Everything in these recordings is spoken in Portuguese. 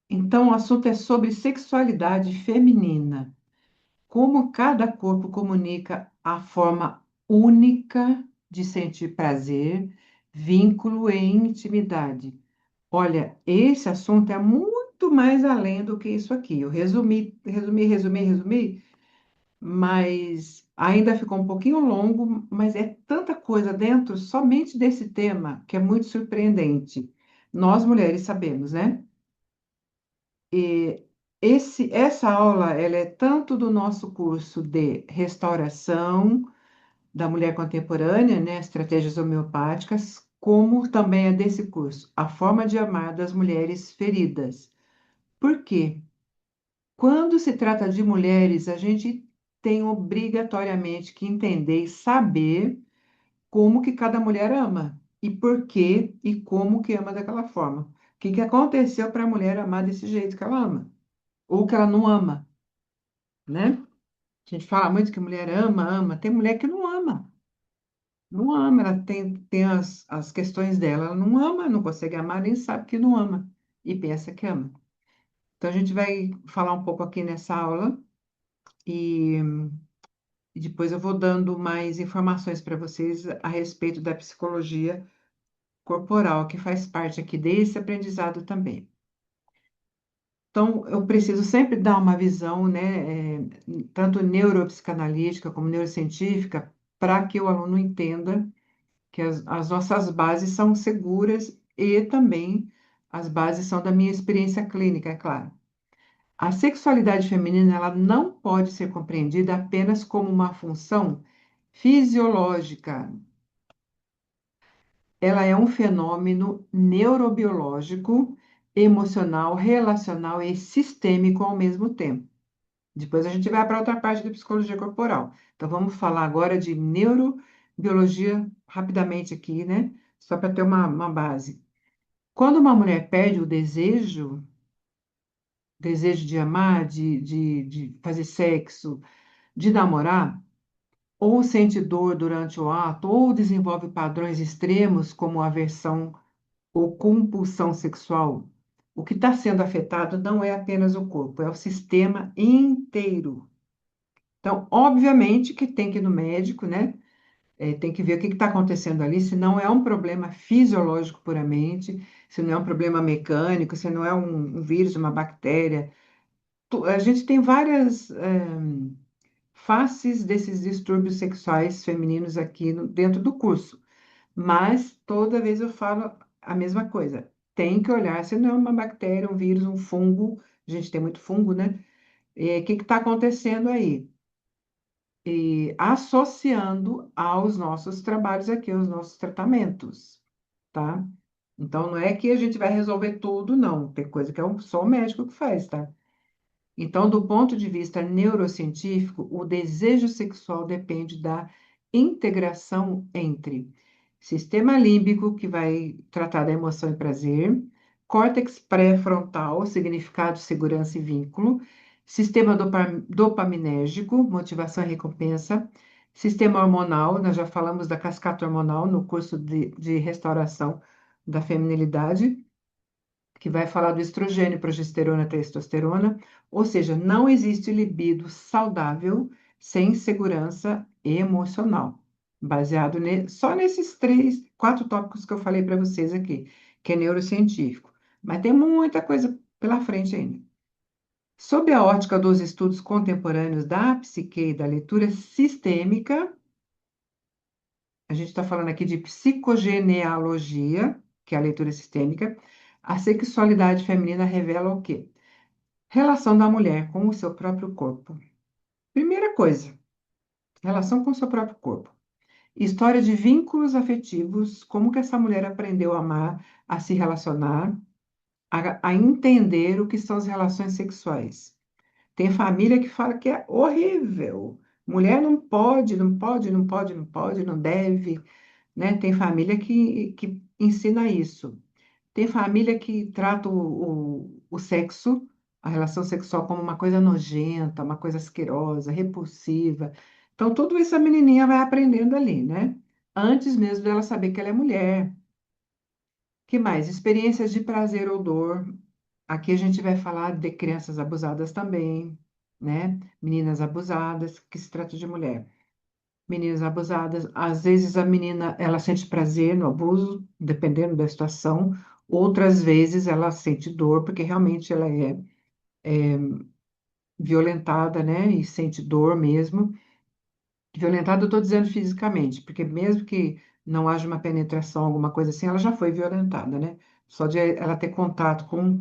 Então, o assunto é sobre sexualidade feminina. Como cada corpo comunica a forma única de sentir prazer, vínculo e intimidade. Olha, esse assunto é muito mais além do que isso aqui. Eu resumi, mas ainda ficou um pouquinho longo, mas é tanta coisa dentro somente desse tema que é muito surpreendente. Nós mulheres sabemos, né? E essa aula, ela é tanto do nosso curso de restauração da mulher contemporânea, né, estratégias homeopáticas, como também é desse curso, a forma de amar das mulheres feridas. Por quê? Quando se trata de mulheres, a gente tem obrigatoriamente que entender e saber como que cada mulher ama e por quê e como que ama daquela forma. O que que aconteceu para a mulher amar desse jeito que ela ama ou que ela não ama, né? A gente fala muito que mulher ama, ama. Tem mulher que não ama. Não ama, ela tem as questões dela. Ela não ama, não consegue amar, nem sabe que não ama. E pensa que ama. Então, a gente vai falar um pouco aqui nessa aula e, e depois eu vou dando mais informações para vocês a respeito da psicologia corporal, que faz parte aqui desse aprendizado também. Então, eu preciso sempre dar uma visão, né, tanto neuropsicanalítica como neurocientífica, para que o aluno entenda que as nossas bases são seguras e também as bases são da minha experiência clínica, é claro. A sexualidade feminina, ela não pode ser compreendida apenas como uma função fisiológica. Ela é um fenômeno neurobiológico, emocional, relacional e sistêmico ao mesmo tempo. Depois a gente vai para outra parte da psicologia corporal. Então vamos falar agora de neurobiologia rapidamente aqui, né? Só para ter uma base. Quando uma mulher perde o desejo de amar, de fazer sexo, de namorar, ou sente dor durante o ato, ou desenvolve padrões extremos como aversão ou compulsão sexual, o que está sendo afetado não é apenas o corpo, é o sistema inteiro. Então, obviamente que tem que ir no médico, né? Tem que ver o que está acontecendo ali, se não é um problema fisiológico puramente, se não é um problema mecânico, se não é um vírus, uma bactéria. A gente tem várias faces desses distúrbios sexuais femininos aqui dentro do curso, mas toda vez eu falo a mesma coisa. Tem que olhar se não é uma bactéria, um vírus, um fungo. A gente tem muito fungo, né? O que está acontecendo aí? E associando aos nossos trabalhos aqui, aos nossos tratamentos, tá? Então, não é que a gente vai resolver tudo, não. Tem coisa que só o médico que faz, tá? Então, do ponto de vista neurocientífico, o desejo sexual depende da integração entre sistema límbico, que vai tratar da emoção e prazer, córtex pré-frontal, significado, segurança e vínculo, sistema dopaminérgico, motivação e recompensa, sistema hormonal, nós já falamos da cascata hormonal no curso de restauração da feminilidade, que vai falar do estrogênio, progesterona, testosterona, ou seja, não existe libido saudável sem segurança emocional, baseado só nesses três, quatro tópicos que eu falei para vocês aqui, que é neurocientífico. Mas tem muita coisa pela frente ainda. Sob a ótica dos estudos contemporâneos da psique e da leitura sistêmica, a gente está falando aqui de psicogenealogia, que é a leitura sistêmica, a sexualidade feminina revela o quê? Relação da mulher com o seu próprio corpo. Primeira coisa, relação com o seu próprio corpo. História de vínculos afetivos, como que essa mulher aprendeu a amar, a se relacionar, a entender o que são as relações sexuais. Tem família que fala que é horrível. Mulher não pode, não pode, não pode, não pode, não deve, né? Tem família que ensina isso. Tem família que trata o sexo, a relação sexual, como uma coisa nojenta, uma coisa asquerosa, repulsiva. Então, tudo isso a menininha vai aprendendo ali, né? Antes mesmo dela saber que ela é mulher. Que mais? Experiências de prazer ou dor. Aqui a gente vai falar de crianças abusadas também, né? Meninas abusadas, que se trata de mulher. Meninas abusadas, às vezes a menina, ela sente prazer no abuso, dependendo da situação. Outras vezes ela sente dor, porque realmente ela é violentada, né? E sente dor mesmo. Violentada, eu estou dizendo fisicamente, porque mesmo que não haja uma penetração, alguma coisa assim, ela já foi violentada, né? Só de ela ter contato com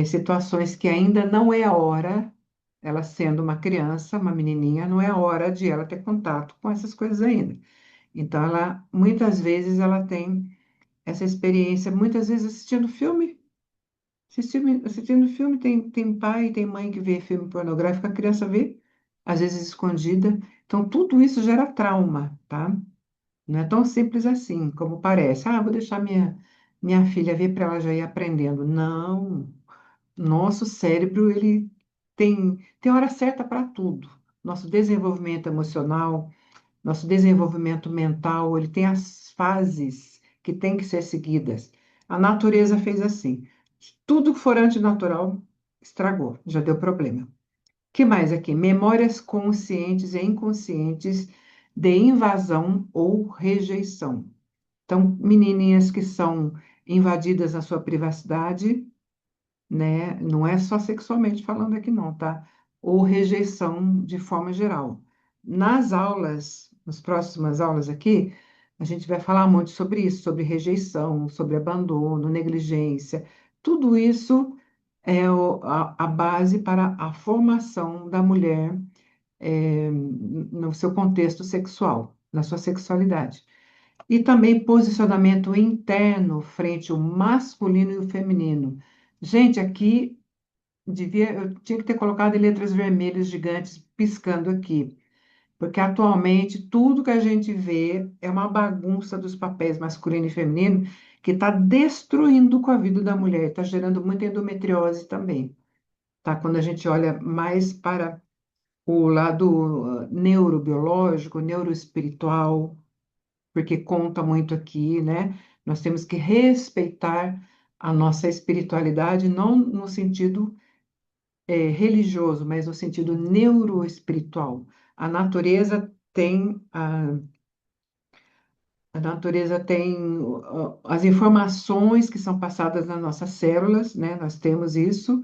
situações que ainda não é a hora, ela sendo uma criança, uma menininha, não é a hora de ela ter contato com essas coisas ainda. Então, ela, muitas vezes, ela tem essa experiência, muitas vezes assistindo filme. Assistindo filme, tem pai e tem mãe que vê filme pornográfico, a criança vê, às vezes escondida. Então, tudo isso gera trauma, tá? Não é tão simples assim como parece. Ah, vou deixar minha filha ver para ela já ir aprendendo. Não. Nosso cérebro, ele tem hora certa para tudo. Nosso desenvolvimento emocional, nosso desenvolvimento mental, ele tem as fases que têm que ser seguidas. A natureza fez assim. Tudo que for antinatural, estragou, já deu problema. Que mais aqui? Memórias conscientes e inconscientes de invasão ou rejeição. Então, menininhas que são invadidas na sua privacidade, né? Não é só sexualmente falando aqui, não, tá? Ou rejeição de forma geral. Nas aulas, nas próximas aulas aqui, a gente vai falar muito sobre isso, sobre rejeição, sobre abandono, negligência. Tudo isso é a base para a formação da mulher, no seu contexto sexual, na sua sexualidade. E também posicionamento interno frente ao masculino e o feminino. Gente, aqui eu tinha que ter colocado em letras vermelhas gigantes piscando aqui, porque atualmente tudo que a gente vê é uma bagunça dos papéis masculino e feminino que está destruindo com a vida da mulher, está gerando muita endometriose também, tá? Quando a gente olha mais para o lado neurobiológico, neuroespiritual, porque conta muito aqui, né? Nós temos que respeitar a nossa espiritualidade, não no sentido religioso, mas no sentido neuroespiritual. A natureza tem a natureza tem as informações que são passadas nas nossas células, né? Nós temos isso.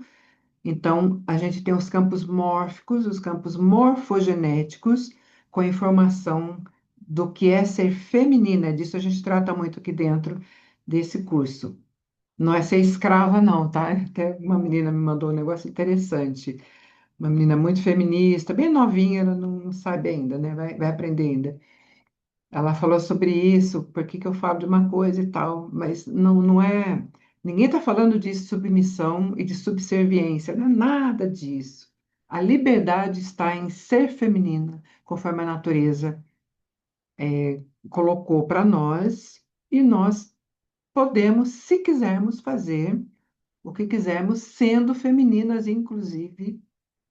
Então, a gente tem os campos mórficos, os campos morfogenéticos, com a informação do que é ser feminina. Disso a gente trata muito aqui dentro desse curso. Não é ser escrava, não, tá? Até uma menina me mandou um negócio interessante. Uma menina muito feminista, bem novinha, ela não sabe ainda, né? Vai aprender ainda. Ela falou sobre isso, por que que eu falo de uma coisa e tal, mas não é. Ninguém está falando de submissão e de subserviência, não é nada disso. A liberdade está em ser feminina, conforme a natureza colocou para nós, e nós podemos, se quisermos, fazer o que quisermos, sendo femininas, inclusive,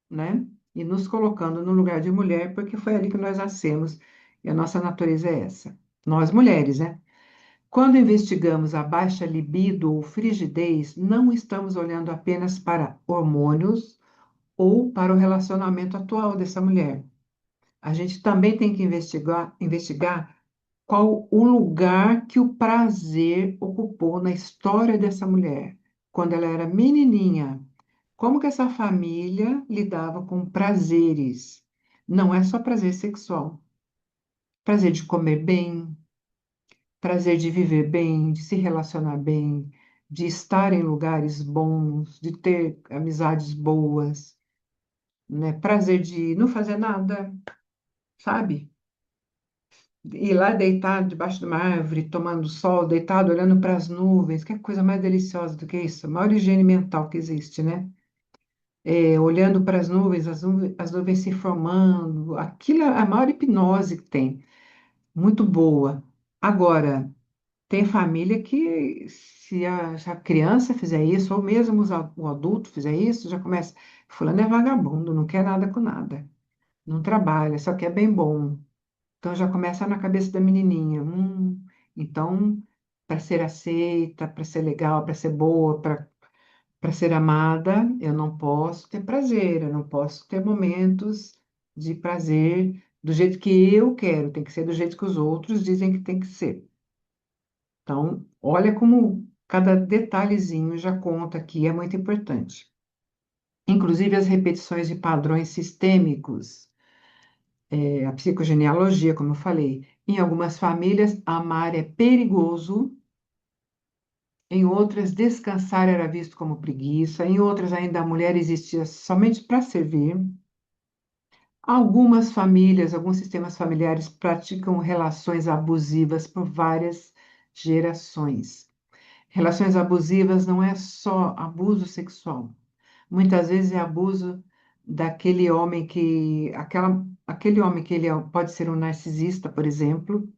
né? E nos colocando no lugar de mulher, porque foi ali que nós nascemos e a nossa natureza é essa. Nós mulheres, né? Quando investigamos a baixa libido ou frigidez, não estamos olhando apenas para hormônios ou para o relacionamento atual dessa mulher. A gente também tem que investigar qual o lugar que o prazer ocupou na história dessa mulher, quando ela era menininha. Como que essa família lidava com prazeres? Não é só prazer sexual. Prazer de comer bem, prazer de viver bem, de se relacionar bem, de estar em lugares bons, de ter amizades boas, né? Prazer de não fazer nada, sabe? Ir lá deitado debaixo de uma árvore, tomando sol, deitado, olhando para as nuvens. Que coisa mais deliciosa do que isso? A maior higiene mental que existe, né? Olhando para as nuvens se formando, aquilo é a maior hipnose que tem, muito boa. Agora, tem família que, se a criança fizer isso, ou mesmo o adulto fizer isso, já começa, fulano é vagabundo, não quer nada com nada, não trabalha, só quer bem bom. Então já começa na cabeça da menininha. Então, para ser aceita, para ser legal, para ser boa, Para ser amada, eu não posso ter prazer, eu não posso ter momentos de prazer do jeito que eu quero, tem que ser do jeito que os outros dizem que tem que ser. Então, olha como cada detalhezinho já conta aqui, é muito importante. Inclusive as repetições de padrões sistêmicos, a psicogenealogia, como eu falei. Em algumas famílias, amar é perigoso, em outras, descansar era visto como preguiça, em outras, ainda a mulher existia somente para servir. Algumas famílias, alguns sistemas familiares praticam relações abusivas por várias gerações. Relações abusivas não é só abuso sexual. Muitas vezes é abuso daquele homem aquele homem que pode ser um narcisista, por exemplo,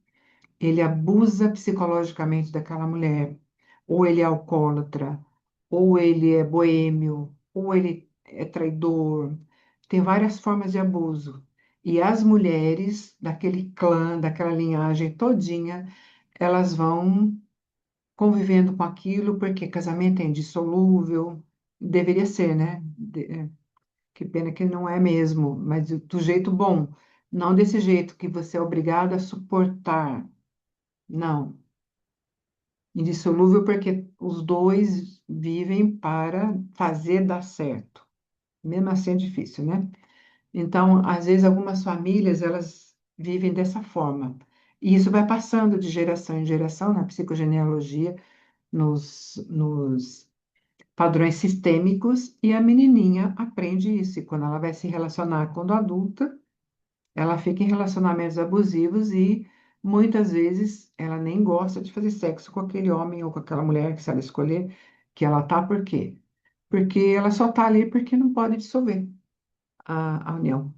ele abusa psicologicamente daquela mulher, ou ele é alcoólatra, ou ele é boêmio, ou ele é traidor. Tem várias formas de abuso. E as mulheres daquele clã, daquela linhagem todinha, elas vão convivendo com aquilo, porque casamento é indissolúvel, deveria ser, né? Que pena que não é mesmo, mas do jeito bom, não desse jeito que você é obrigado a suportar. Não, indissolúvel porque os dois vivem para fazer dar certo. Mesmo assim é difícil, né? Então, às vezes, algumas famílias, elas vivem dessa forma. E isso vai passando de geração em geração na psicogenealogia, nos padrões sistêmicos, e a menininha aprende isso. E quando ela vai se relacionar quando adulta, ela fica em relacionamentos abusivos e muitas vezes ela nem gosta de fazer sexo com aquele homem ou com aquela mulher que se ela escolher, que ela tá por quê? Porque ela só tá ali porque não pode dissolver a união.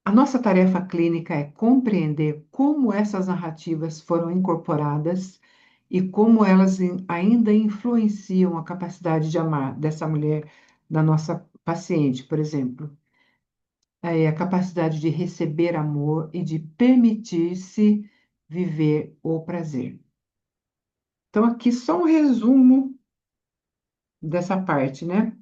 A nossa tarefa clínica é compreender como essas narrativas foram incorporadas e como elas ainda influenciam a capacidade de amar dessa mulher, da nossa paciente, por exemplo. A capacidade de receber amor e de permitir-se viver o prazer. Então, aqui só um resumo dessa parte, né?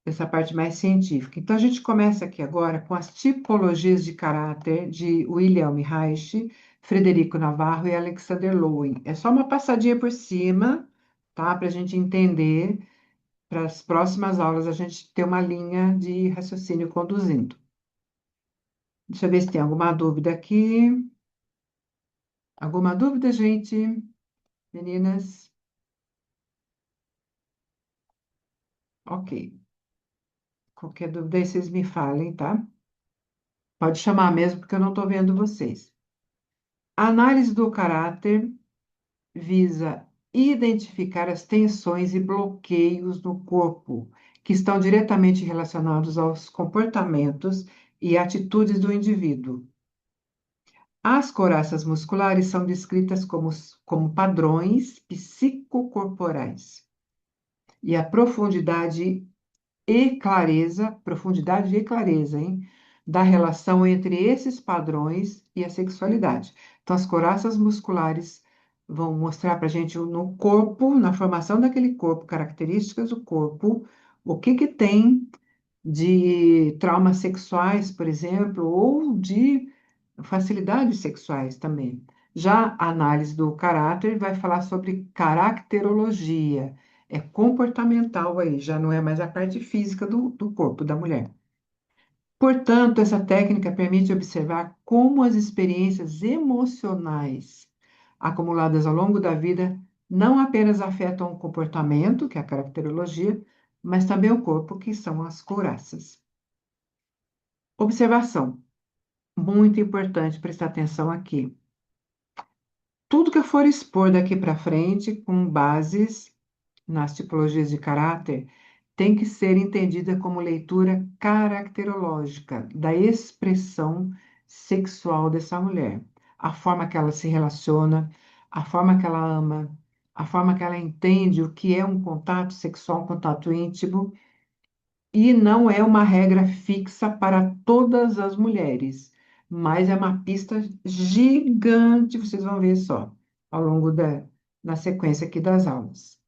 Dessa parte mais científica. Então, a gente começa aqui agora com as tipologias de caráter de William Reich, Frederico Navarro e Alexander Lowen. É só uma passadinha por cima, tá? Para a gente entender, para as próximas aulas a gente ter uma linha de raciocínio conduzindo. Deixa eu ver se tem alguma dúvida aqui. Alguma dúvida, gente? Meninas? Ok. Qualquer dúvida aí vocês me falem, tá? Pode chamar mesmo, porque eu não estou vendo vocês. A análise do caráter visa identificar as tensões e bloqueios no corpo, que estão diretamente relacionados aos comportamentos e atitudes do indivíduo. As coraças musculares são descritas como padrões psicocorporais. E a profundidade e clareza, hein, da relação entre esses padrões e a sexualidade. Então, as coraças musculares vão mostrar para a gente no corpo, na formação daquele corpo, características do corpo, o que que tem de traumas sexuais, por exemplo, ou de facilidades sexuais também. Já a análise do caráter vai falar sobre caracterologia, é comportamental aí, já não é mais a parte física do corpo da mulher. Portanto, essa técnica permite observar como as experiências emocionais acumuladas ao longo da vida não apenas afetam o comportamento, que é a caracterologia, mas também o corpo, que são as couraças. Observação, muito importante prestar atenção aqui. Tudo que eu for expor daqui para frente, com bases nas tipologias de caráter, tem que ser entendida como leitura caracterológica da expressão sexual dessa mulher. A forma que ela se relaciona, a forma que ela ama, a forma que ela entende o que é um contato sexual, um contato íntimo, e não é uma regra fixa para todas as mulheres, mas é uma pista gigante, vocês vão ver só, ao longo na sequência aqui das aulas.